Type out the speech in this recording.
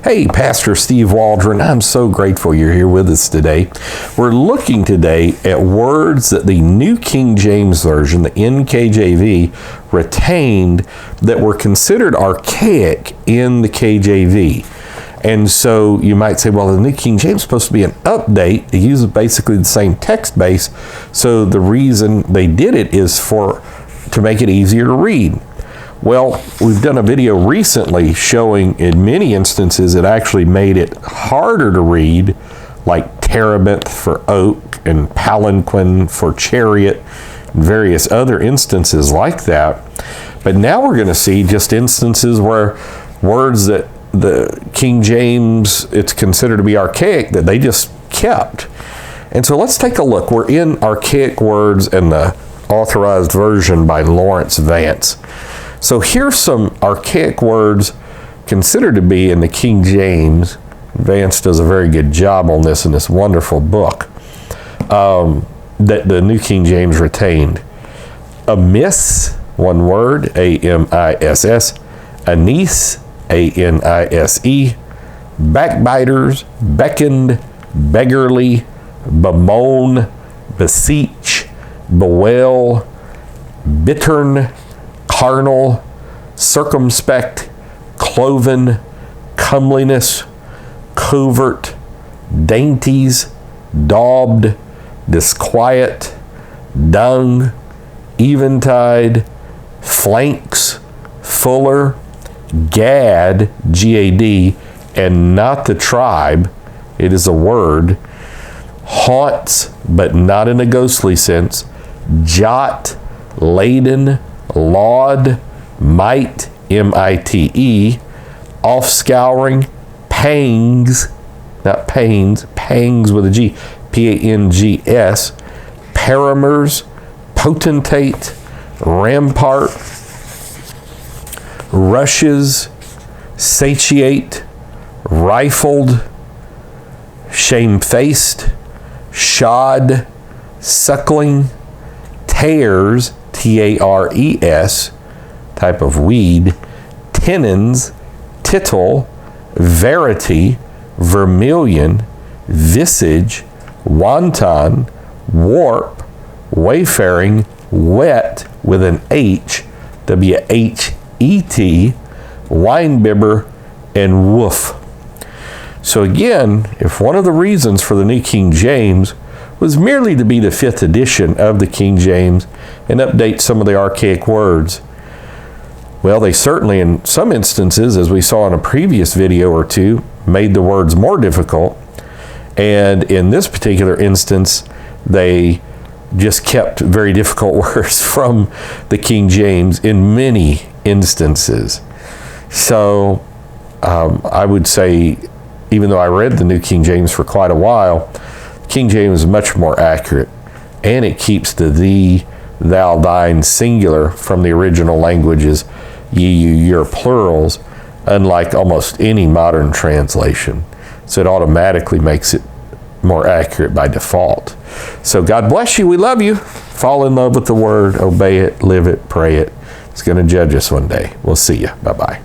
Hey, Pastor Steve Waldron, I'm so grateful you're here with us today. We're looking today at words that the New King James Version, the NKJV, retained that were considered archaic in the KJV. And so you might say, well, the New King James is supposed to be an update. It uses basically the same text base. So the reason they did it is to make it easier to read. Well, we've done a video recently showing in many instances it actually made it harder to read, like terebinth for oak and palanquin for chariot, and various other instances like that. But now we're going to see just instances where words that the King James, it's considered to be archaic, that they just kept. And so let's take a look. We're in Archaic Words in the Authorized Version by Lawrence Vance. So here's some archaic words considered to be in the King James. Vance does a very good job on this in this wonderful book that the New King James retained. Amiss, one word, A-M-I-S-S. Anise, A-N-I-S-E. Backbiters, beckoned, beggarly, bemoan, beseech, bewail, bittern, carnal, circumspect, cloven, comeliness, covert, dainties, daubed, disquiet, dung, eventide, flanks, fuller, gad, G-A-D, and not the tribe, it is a word, haunts, but not in a ghostly sense, jot, laden, laud, might, M-I-T-E, offscouring, pangs, not pains, pangs with a G, P-A-N-G-S, paramers, potentate, rampart, rushes, satiate, rifled, shamefaced, shod, suckling, tares, T-A-R-E-S, type of weed, tenons, tittle, verity, vermilion, visage, wanton, warp, wayfaring, wet with an H, W-H-E-T, winebibber, and woof. So again, if one of the reasons for the New King James was merely to be the 5th edition of the King James and update some of the archaic words, well, they certainly, in some instances, as we saw in a previous video or two, made the words more difficult. And in this particular instance, they just kept very difficult words from the King James in many instances. So I would say, even though I read the New King James for quite a while, King James is much more accurate, and it keeps the thee, thou, thine singular from the original languages, ye, you, your plurals, unlike almost any modern translation. So it automatically makes it more accurate by default. So God bless you. We love you. Fall in love with the Word, obey it, live it, pray it. It's going to judge us one day. We'll see you. Bye-bye.